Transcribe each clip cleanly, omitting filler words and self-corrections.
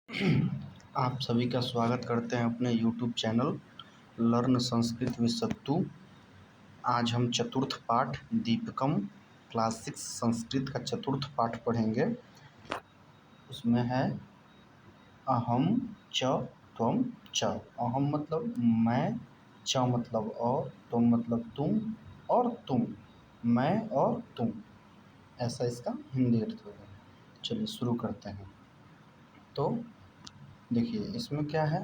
आप सभी का स्वागत करते हैं अपने YouTube channel learn Sanskrit with Sattu. आज हम चतुर्थ पाठ दीपकम क्लास 6 संस्कृत का चतुर्थ पाठ पढ़ेंगे। उसमें है अहम च त्वम च। अहम मतलब मैं, च मतलब और, त्वम मतलब तुम और तुम, मैं और तुम, ऐसा इसका हिंदी अर्थ होगा। चलिए शुरू करते हैं। तो देखिए इसमें क्या है,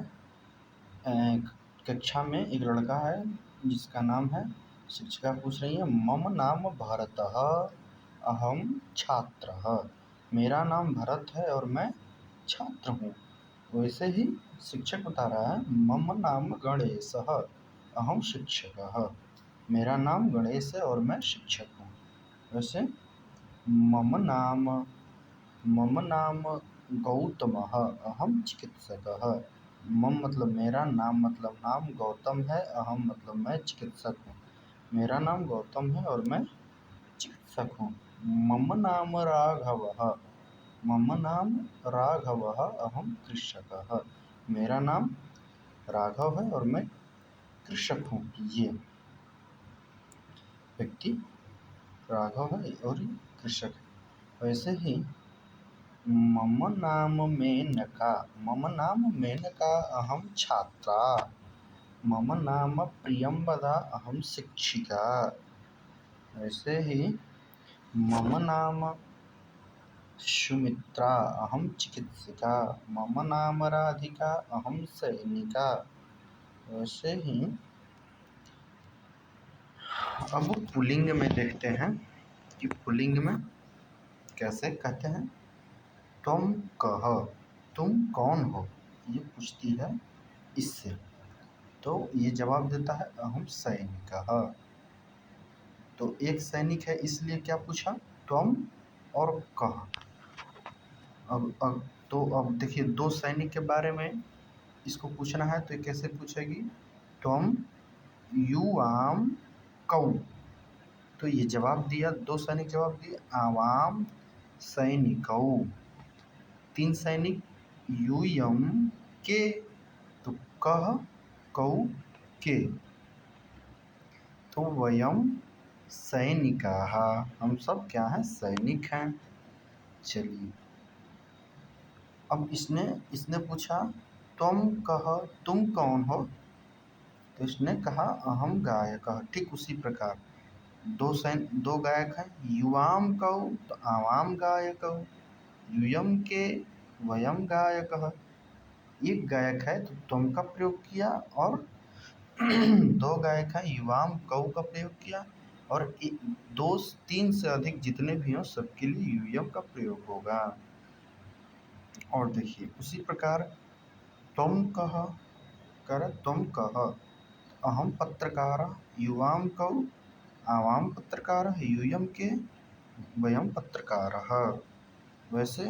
कक्षा में एक लड़का है जिसका नाम है, शिक्षिका पूछ रही है मम नाम भरतः अहम छात्रः। मेरा नाम भरत है और मैं छात्र हूँ। वैसे ही शिक्षक बता रहा है मम नाम गणेशः अहम शिक्षकः। मेरा नाम गणेश है और मैं शिक्षक हूँ। वैसे मम नाम गौतमः अहम चिकित्सकः। मम मतलब मेरा, नाम मतलब नाम, गौतम है, अहम मतलब मैं चिकित्सक हूँ। मेरा नाम गौतम है और मैं चिकित्सक हूँ। मम नाम राघवः अहम कृषकः। मेरा नाम राघव है और मैं कृषक हूँ। ये व्यक्ति राघव है और ये कृषक है। वैसे ही मम नाम मेनका अहम छात्रा। मम नाम प्रियंवदा अहम शिक्षिका। ऐसे ही मम नाम सुमित्रा अहम चिकित्सिका। मम नाम राधिका अहम सैनिका। वैसे ही अब पुल्लिंग में देखते हैं कि पुल्लिंग में कैसे कहते हैं। तुम कह, तुम कौन हो, ये पूछती है इससे। तो ये जवाब देता है अहम सैनिकः। तो एक सैनिक है इसलिए क्या पूछा, त्वम और कह। अब देखिए दो सैनिक के बारे में इसको पूछना है तो ये कैसे पूछेगी, त्वम युवाम कौ। तो ये जवाब दिया, दो सैनिक जवाब दिए आवाम सैनिकौ। तीन सैनिक यूयम के, तो कह कौ के। तो वयम सैनिकाः, हम सब क्या हैं, सैनिक हैं। चलिए अब इसने पूछा तुम कह, तुम कौन हो। तो इसने कहा अहम गायकः। ठीक उसी प्रकार दो गायक हैं, युवाम कौ तो आवाम गायकौ, यूयम के वयम गायकः। एक गायक है तो तुम का प्रयोग किया, और दो गायक हैं युवाम कौ का प्रयोग किया, और दो तीन से अधिक जितने भी हों सबके लिए यूयम का प्रयोग होगा। और देखिए उसी प्रकार तुम कह कर, तुम कह अहम पत्रकार युवाम कौ आवाम पत्रकार यूयम के वयम पत्रकार। वैसे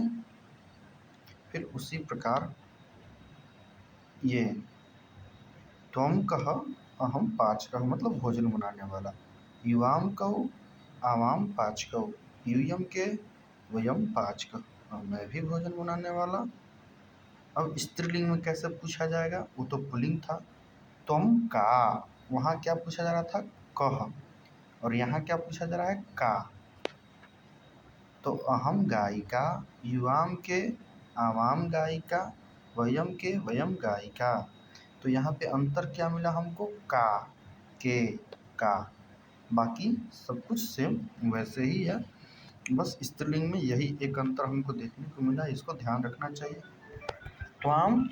फिर उसी प्रकार ये त्वम कह अहम पाचकः मतलब भोजन बनाने वाला, युवाम कौ आवाम पाचकौ, यूयम के वयम पाचकः मैं भी भोजन बनाने वाला। अब स्त्रीलिंग में कैसे पूछा जाएगा, वो तो पुल्लिंग था। तुम का, वहाँ क्या पूछा जा रहा था, कह, और यहाँ क्या पूछा जा रहा है, का। तो अहम गायिका, युवाम के आवाम गायिका, वयम के वयम गायिका। तो यहाँ पे अंतर क्या मिला हमको, का, के, का। बाकी सब कुछ सेम वैसे ही है, बस स्त्रीलिंग में यही एक अंतर हमको देखने को मिला, इसको ध्यान रखना चाहिए। त्वाम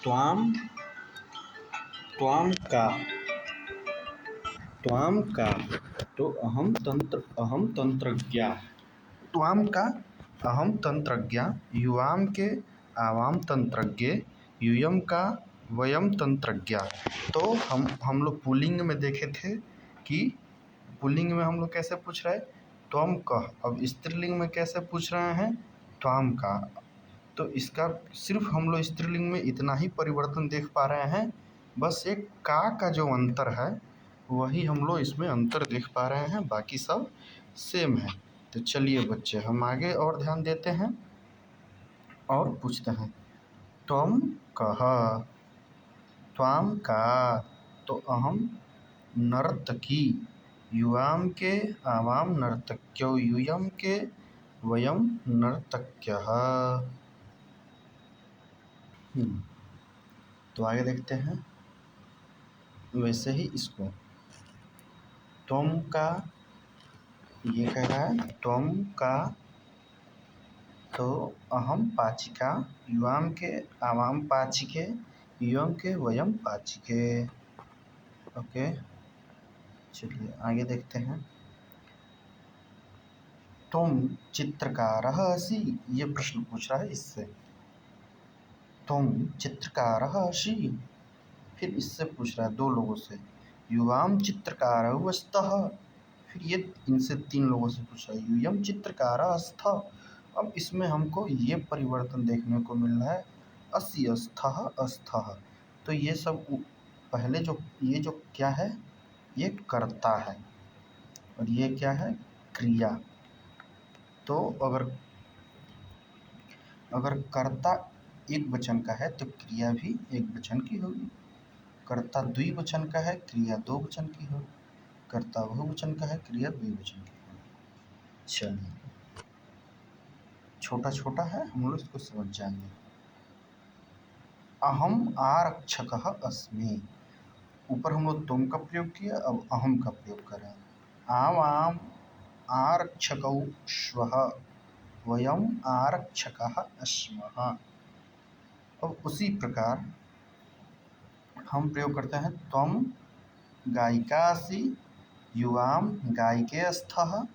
त्वाम त्वाम का तो अहम तंत्रज्ञा। त्वाम का अहम तंत्रज्ञा, युवाम के आवाम तंत्रज्ञ, यूयम का वयम तंत्रज्ञा। तो हम लोग पुल्लिंग में देखे थे कि पुल्लिंग में हम लोग कैसे पूछ रहे हैं, त्वम कह। अब स्त्रीलिंग में कैसे पूछ रहे हैं, त्वाम का। तो इसका सिर्फ हम लोग स्त्रीलिंग में इतना ही परिवर्तन देख पा रहे हैं, बस एक का जो अंतर है वही हम लोग इसमें अंतर देख पा रहे हैं, बाकी सब सेम है। तो चलिए बच्चे हम आगे और ध्यान देते हैं और पूछते हैं। त्वम कः, त्वाम का, तो अहम नर्तकी, युवाम के, आवाम नर्तक्यौ, यूयम के, वयम नर्तक्यः। तो आगे देखते हैं वैसे ही इसको। त्वम का, ये कह रहा है त्वम का, तो अहम पाचिका, युवाम के, आवाम पाचिके, यूयम के, वयम पाचिके। ओके, चलिए आगे देखते हैं। तुम चित्रकारः असि, ये प्रश्न पूछ रहा है इससे। तुम चित्रकारः असि, फिर इससे पूछ रहा है दो लोगों से। युवाम चित्रकारौ स्तः, फिर ये इनसे तीन लोगों से पूछ रहा है। यूयम चित्रकारः स्थः। अब इसमें हमको ये परिवर्तन देखने को मिल रहा है, अस्य स्थः अस्थः। तो ये सब पहले जो ये जो क्या है, ये कर्ता है और ये क्या है, क्रिया। तो अगर कर्ता एक वचन का है तो क्रिया भी एक वचन की होगी। कर्ता द्विवचन का है, क्रिया दो वचन की होगी। कर्ता बहुवचन का है, क्रिया द्विवचन की होगी। चलिए, छोटा छोटा है, हम लोग इसको समझ जाएंगे। अहम आरक्षकः अस्मि, ऊपर हम लोग तुम का प्रयोग किया, अब अहम का प्रयोग करें। आवाम आरक्षकौ श्वः, वयम आरक्षकः अस्मः। अब उसी प्रकार हम प्रयोग करते हैं। त्वम गायिकासि, युवाम गायिके स्तः,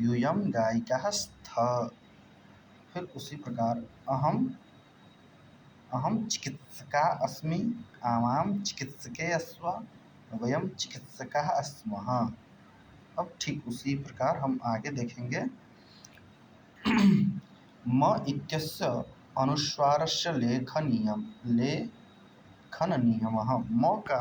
यूयम गायिकः स्तः। फिर उसी प्रकार अहम अहम चिकित्सका अस्मि, आवाम चिकित्सके स्व, वयम चिकित्सकाः स्मः। अब ठीक उसी प्रकार हम आगे देखेंगे। म इत्यस्य अनुस्वारस्य लेखननियमः। म का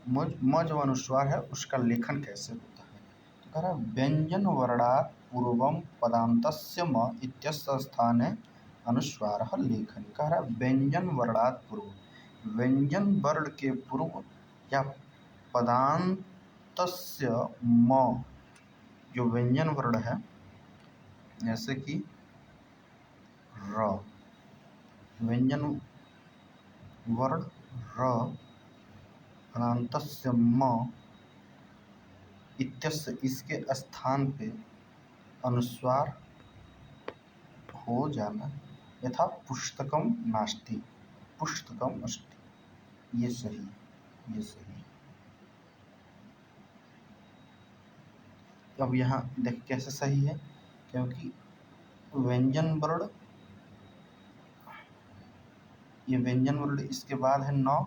म जो अनुस्वार है उसका लेखन कैसे होता है। तो कह रहा है व्यंजन वर्णात् पूर्वं पदान्तस्य म इत्यस्य स्थाने अनुस्वारः लेखनी। कह रहा है व्यंजन वर्णात् पूर्व, व्यंजन वर्ण के पूर्व या पदान्तस्य म, जो व्यंजन वर्ण है जैसे कि र, व्यंजन वर्ण र, पदान्तस्य म, इत्यस्य इसके स्थान पे अनुस्वार हो जाना। यथा पुस्तकम नास्ति, पुस्तकम अस्ति। ये सही, ये सही। अब यहाँ देख कैसे सही है, क्योंकि व्यंजन वर्ण, ये व्यंजन वर्ण इसके बाद है न,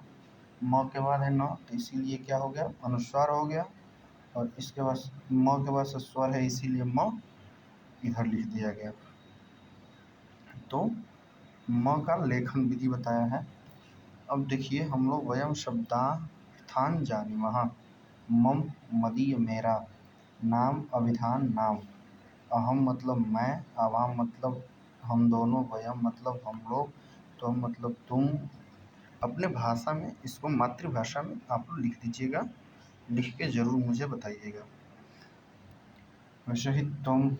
म के बाद है न, तो इसीलिए क्या हो गया, अनुस्वार हो गया। और इसके बाद म के बाद से स्वर है, इसीलिए म इधर लिख दिया गया। तो म का लेखन विधि बताया है। अब देखिए हम लोग वयम शब्दार्थान जानीमः। मम मदीय मेरा, नाम अभिधान नाम, अहम मतलब मैं, आवाम मतलब हम दोनों, वयम मतलब हम लोग, तुम मतलब तुम। अपने भाषा में इसको मातृभाषा में आप लोग लिख दीजिएगा, लिख के ज़रूर मुझे बताइएगा। वैसे ही तुम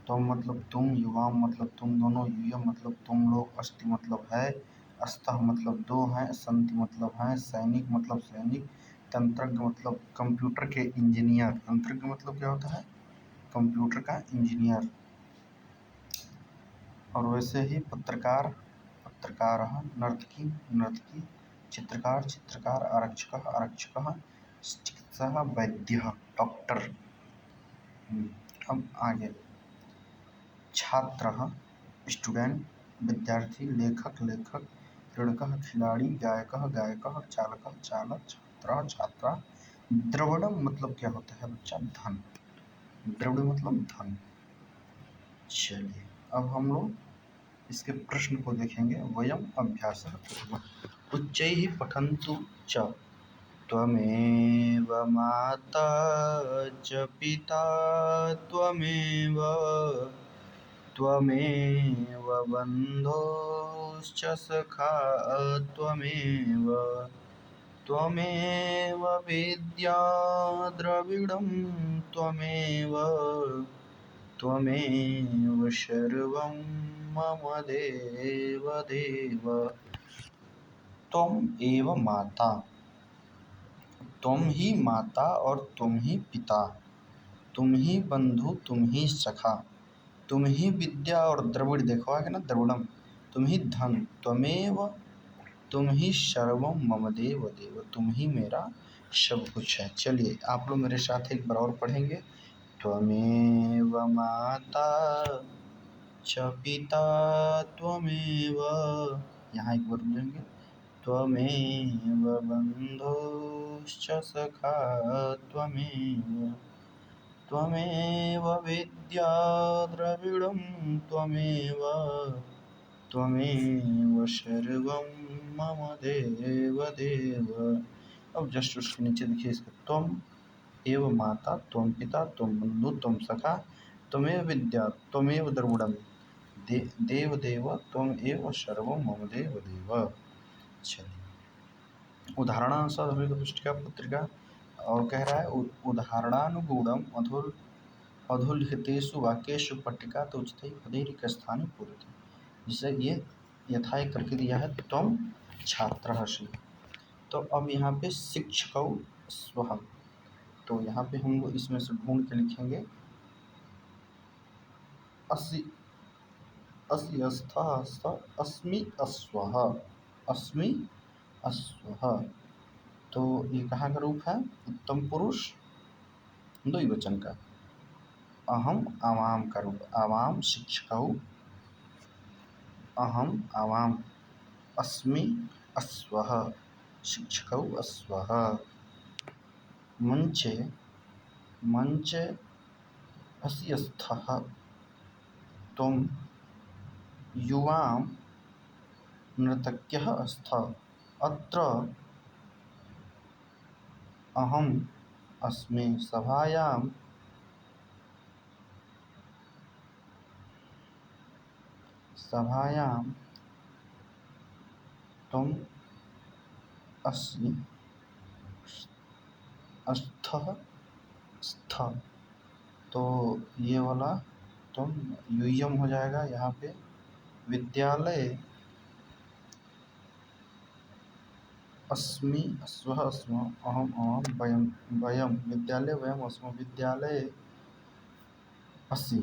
मतलब तुम, युवाम मतलब तुम दोनों, यूयम मतलब तुम लोग, अस्ति मतलब है, अस्तः मतलब दो हैं, संति मतलब हैं, सैनिक मतलब सैनिक, तंत्रज्ञ मतलब कंप्यूटर के इंजीनियर। तंत्रज्ञ मतलब क्या होता है, कंप्यूटर का इंजीनियर। और वैसे ही पत्रकार, पत्रकारः, नर्तकी नर्तकी, चित्रकार चित्रकार, आरक्षकः आरक्षकः, चिकित्सकः वैद्यः डॉक्टर। अब आगे छात्रः स्टूडेंट, विद्यार्थी, लेखक लेखक, क्रीडकः खिलाड़ी, गायकः गायकः, चालकः चालक, छात्रः छात्रा। द्रविड़म मतलब क्या होता है बच्चा, धन। द्रविड़ मतलब धन। चलिए अब हम लोग इसके प्रश्न को देखेंगे। वयम अभ्यासः कुर्मः, उच्चैः पठन्तु च, त्वमेव माता च पिता त्वमेव त्वमेव बन्धुश्च सखा त्वमेव त्वमेव विद्या द्रविणं त्वमेव त्वमेव सर्वं मम देवदेव। त्वम एव माता, तुम ही माता और तुम ही पिता, तुम ही बंधु, तुम ही सखा, तुम ही विद्या और द्रविड़, देखो आगे ना द्रविड़म, तुम ही धन, त्वमेव, तुम ही सर्वम मम देव देव, तुम ही मेरा सब कुछ है। चलिए आप लोग मेरे साथ एक बार और पढ़ेंगे। त्वमेव माता च पिता त्वमेव, यहाँ एक बार बोलेंगे, त्वमेव बन्धुश्च सखा त्वमेव त्वमेव विद्या द्रविणं त्वमेव त्वमेव सर्वं मम देव देव। अब जस्ट उसके नीचे देखिए इसका, त्वम एव माता त्वम पिता त्वम बंधु त्वम सखा त्वमेव विद्या त्वमेव द्रविणं देव देव त्वम एव सर्वं मम देव देव। चलिए उदाहरणानुसार पुस्तिका पत्रिका और कह रहा है उदाहरणानुगुणम अधोलिखितेषु वाक्येषु पट्टिका तो उचित पदैरिक स्थाने पूर्वते। जिसे ये यथा करके दिया है, तुम छात्रः असि, तो अब यहाँ पे शिक्षकौ स्वः, तो यहाँ पे हम लोग इसमें से ढूंढ के लिखेंगे असि असि अस्थः अस्मि अश्वः अस्मि अश्वः। तो ये कहाँ का रूप है? उत्तम पुरुष द्विवचन का। अहम आवाम का रूप, आवाम शिक्षकौ, अहम आवाम, अस्मि अश्वः शिक्षकौ अश्वः। मंचे मंचे असि अस्थः, तुम युवां नर्तक्यः स्तः, अत्र अहम् अस्मि सभायां तुम असि अस्थः स्थ, तो ये वाला तुम यूयम हो जाएगा यहाँ पे। विद्यालय अस्मि अश्वः अस्म अहम अहम वयम वयम, विद्यालय वयम अस्म विद्यालय असि,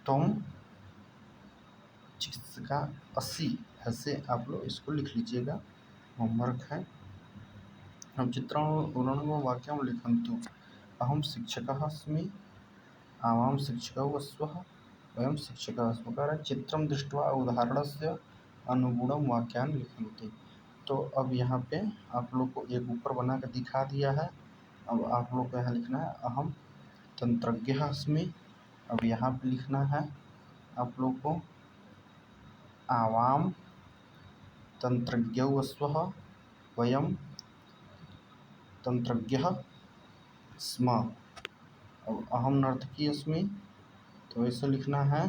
तुम चिकित्सिका असि। ऐसे आप लोग इसको लिख लीजिएगा, होमवर्क है। हम चित्राणु वाक्यं लिखन्तु। अहम शिक्षकः अस्मि, आवां शिक्षकौ अश्वः, वयं शिक्षकाः स्मः। चित्रं दृष्ट्वा उदाहरणस्य अनुगुणं वाक्यानि लिखन्ति। तो अब यहाँ पे आप लोग को एक ऊपर बना कर दिखा दिया है। अब आप लोग को यहाँ लिखना है अहम तंत्रज्ञः अस्मि। अब यहाँ पे लिखना है आप लोग को आवाम तंत्रज्ञौ अश्वः, वयम तंत्रज्ञः स्मः। अब अहम नर्तकी अस्मि, तो ऐसे लिखना है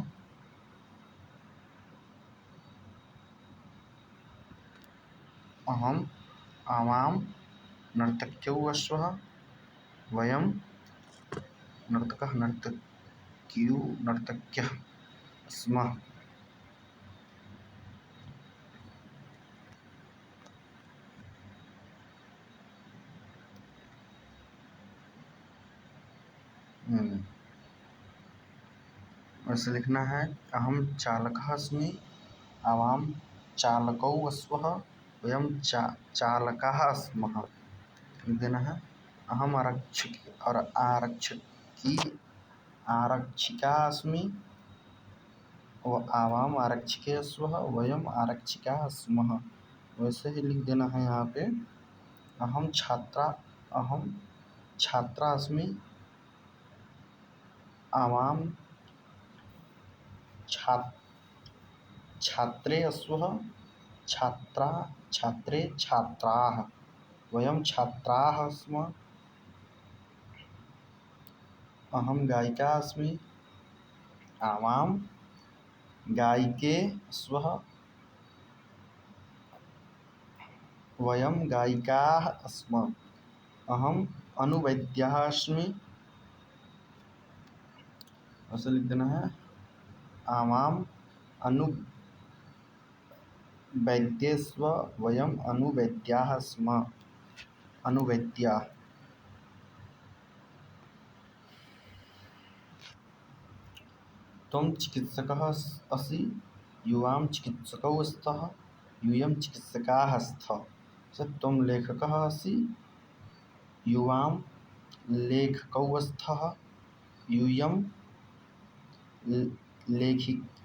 अहम आवां नर्तक्यौ अश्वः, वयं नर्तकः नर्तक्यौ नर्तक्यः स्मः। वैसे लिखना है अहम चालकः अस्मि, आवां चालकौ अश्वः, वयं चालकाः स्मः। लिख देना है अहम आरक्षिका अस्मि, आवाम आरक्षिके अश्वः, वयम आरक्षिकाः स्मः। वैसे ही लिख देना है यहाँ पे अहम छात्रा अस्मि, आवाम छात्रे अश्वः, छात्रे छात्राः, वयं छात्राः स्मः। अहं गायिका अस्मि। आवां गायिके स्वः। वयं गायिकाः स्मः। अहम् अनुवैद्यः अस्मि। ऐसे लिख देना है। आवाम अनुवैद्ये स्व। वयम् अनुवैद्याः स्मः। अनुवैद्या। त्वं चिकित्सकः असि। युवां चिकित्सकौ स्तः। यूयं चिकित्सकाः स्तः। त्वं लेखकः असि। युवां लेखकौ स्तः। यूयं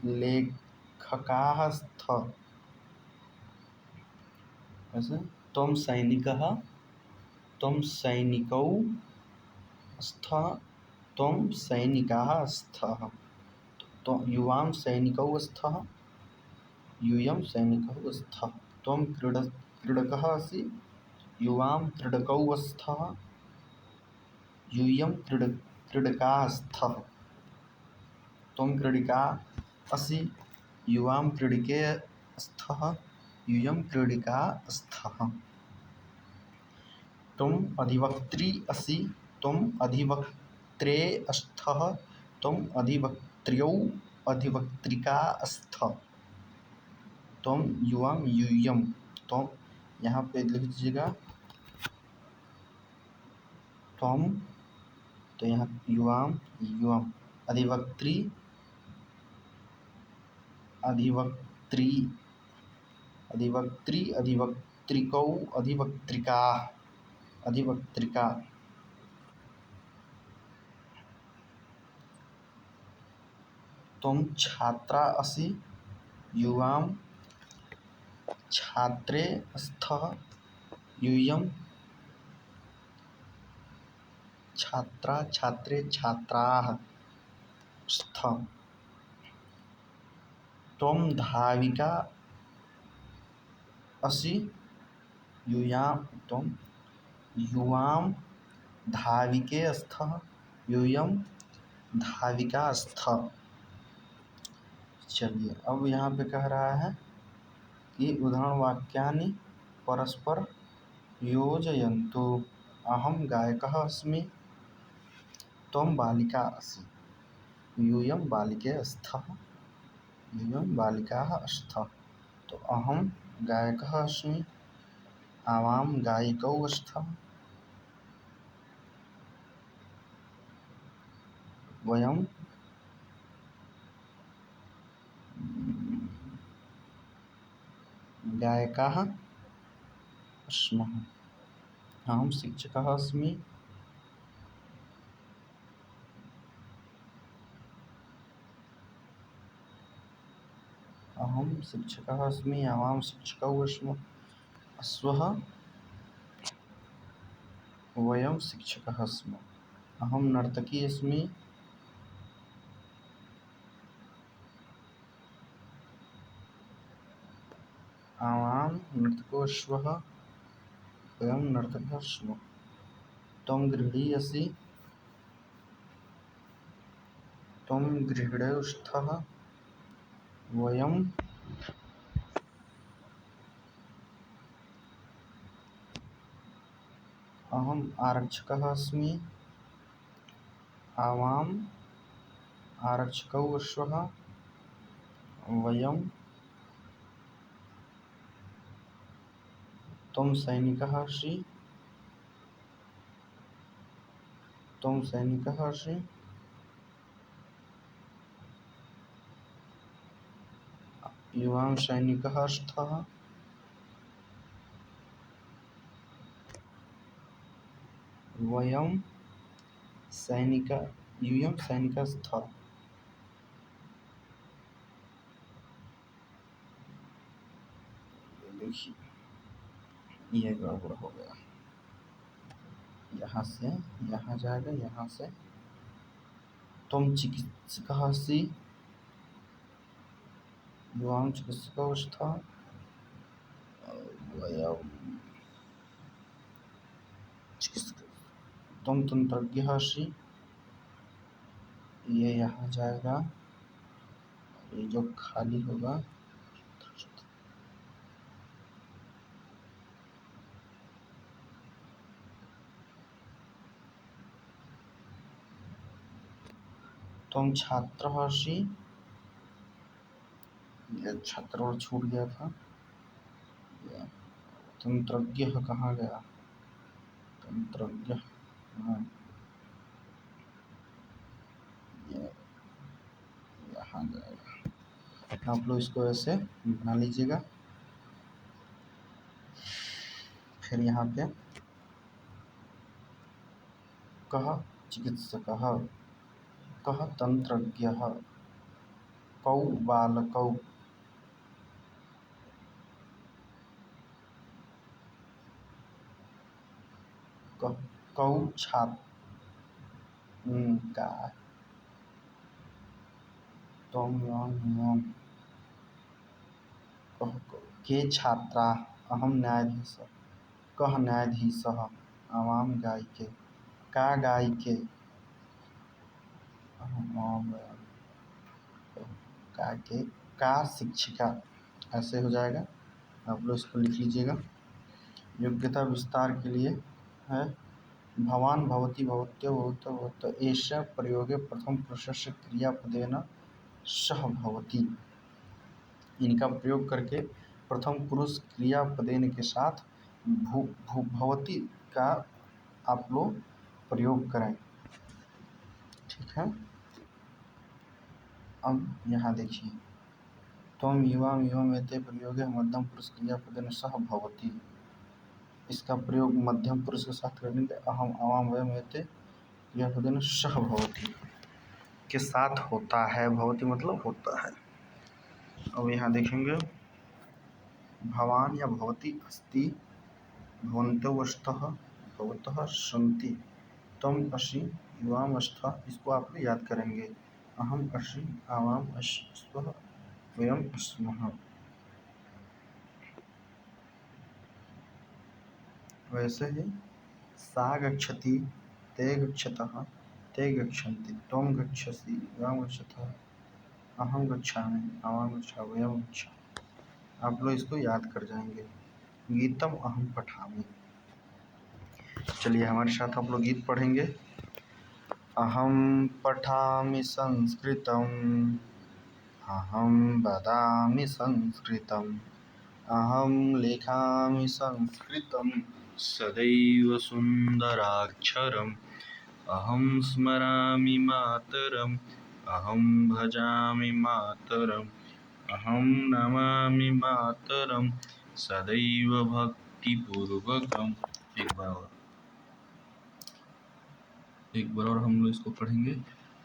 लेखकाः स्तः। ऐसे त्वं सैनिकः। त्वं सैनिकौ स्तः। त्वं सैनिकाः स्तः। युवां सैनिकौ स्तः। यूयं सैनिकौ स्तः। त्वं क्रीडकः असि। युवां क्रीडकौ स्तः। यूयं क्रीडकाः स्तः। त्वं क्रीडिका असि। युवां क्रीडिके स्तः। यूयं क्रीडिका स्तः। त्वम् अधिवक्त्री असि। त्वम् अधिवक्त्रे स्तः। त्वम् अधिवक्त्र्यौ अधिवक्त्रिका स्तः। त्वं युवां यूयं। त्वं यहाँ पे लिख दीजिएगा त्वं, तो यहाँ युवां युवम। अधिवक्त्री अधिवक्त्री अधिवक्त्री अधिवक्त्रिकौ अधिवक्त्रिका अधिवक्त्रिका। त्वं छात्रा असि। युवां छात्रे स्तः। यूयं छात्रा छात्रे छात्राः स्तः। त्वं धाविका असि। त्वं युवां धाविके स्तः। यूयं धाविका स्तः। चलिए अब यहाँ पे कह रहा है कि उदाहरण वाक्यानि परस्पर योजयन्तु। अहं गायकः अस्मि। त्वं बालिका असि। यूयं बालिके स्तः। यूयं बालिकाः स्तः। तो अहं गायकः अस्मि। आवां गायिकौ स्तः। वयं गायकाः स्मः। अहं शिक्षकः अस्मि। अहं शिक्षकः अस्मि। आवां शिक्षकौ स्वः। वयं शिक्षकः स्मः। अहं नर्तकी अस्मि। आवां नर्तको स्वः। वयं नर्तकः स्मः। त्वं गृहिणी असि। त्वं गृहिणौ स्तः। वयं अहम् आरक्षकः अस्मि। आवाम् आरक्षकौ स्वः। वयं त्वं सैनिकः असि। त्वं सैनिकः असि। युवां सैनिकः स्तः। वयं यूयं सैनिकः स्तः। देखिए ये गड़बड़ हो गया। यहाँ से यहाँ जाएगा। यहाँ से त्वं चिकित्सकः असि। युवां चिकित्सकौ स्तः। वयं तुम तंत्रज्ञ असि, ये यहाँ जाएगा, ये जो खाली होगा तुम छात्र असि, ये छात्र और छूट गया था। तंत्रज्ञ कहाँ गया, तंत्रज्ञ, हाँ, ये यहाँ जाएगा। आप लोग इसको ऐसे बना लीजिएगा। फिर यहाँ पे कः चिकित्सकः, कः तंत्रज्ञः, कौ बालकौ, कौ छात्र, के छात्रा, अहम न्यायाधीशः, कः न्यायाधीशः, आवाम गायिके, का गायिके, का शिक्षिका, ऐसे हो जाएगा। आप लोग इसको लिख लीजिएगा। योग्यता विस्तार के लिए है भवान भवती भवत्यो भवतो भवतः एषः प्रयोगे प्रथम पुरुषस्य क्रियापदेन सह भवति। इनका प्रयोग करके प्रथम पुरुष क्रियापदेन के साथ भवती का आप लोग प्रयोग करें। ठीक है। अब यहाँ देखिए, त्वम युवाम युवम एते प्रयोगे मध्यम पुरुष क्रियापदेन सह भवति। इसका प्रयोग मध्यम पुरुष के साथ करेंगे। अहम आवाम वयम एते क्रियापदेन सह भवति के साथ होता है। भवति मतलब होता है। अब यहाँ देखेंगे, भवान या भवती अस्ति, भवन्तौ स्तः, भवतः सन्ति, त्वम् असि, युवाम स्तः। इसको आप लोग याद करेंगे। अहम असि, आवाम स्वः, वयम स्मः। वैसे ही सा गच्छति, ते गच्छतः, ते गच्छन्ति, त्वं गच्छसि, युवाम गच्छतः, अहम गच्छामि, आवाम गच्छामि, वयम गच्छामि। आप लोग इसको याद कर जाएंगे। गीतम अहम पठामि। चलिए हमारे साथ आप लोग गीत पढ़ेंगे। अहम पठामि संस्कृतम, अहम वदामि संस्कृतम, अहम लिखामि संस्कृतम, सदैव सुंदराक्षरम, अहम स्मरामि मातरम, अहम भजामि मातरम, अहम नमामि मातरम, सदैव भक्तिपूर्वकम। एक बार और हम लोग इसको पढ़ेंगे।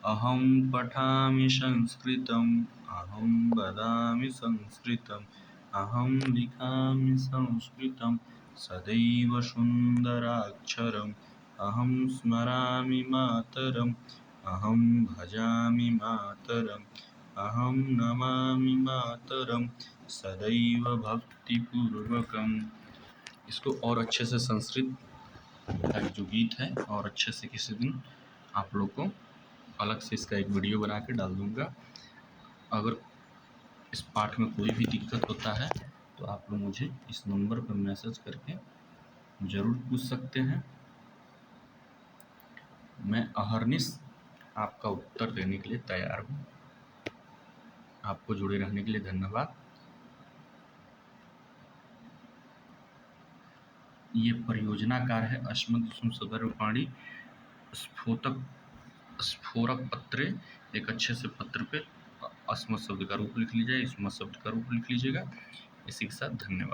अहम पठामि संस्कृतम, अहम वदामि संस्कृतम, अहम लिखामि संस्कृतम, सदैव सुंदराक्षरम, अहम स्मरामि मातरम, अहम भजामि मातरम, अहम नमामि मातरम, सदैव भक्तिपूर्वकम। इसको और अच्छे से संस्कृत का जो गीत है और अच्छे से किसी दिन आप लोग को अलग से इसका एक वीडियो बना के डाल दूंगा। अगर इस पाठ में कोई भी दिक्कत होता है तो आप लोग मुझे इस नंबर पर मैसेज करके ज़रूर पूछ सकते हैं। मैं अहरनिश आपका उत्तर देने के लिए तैयार हूँ। आपको जुड़े रहने के लिए धन्यवाद। ये परियोजना कार्य है अस्मत् सदर्भपाणि स्फोरक पत्रे। एक अच्छे से पत्र पे अस्मत् शब्द का रूप लिख लीजिए, स्मत् शब्द का रूप लिख लीजिएगा। इसी के साथ धन्यवाद।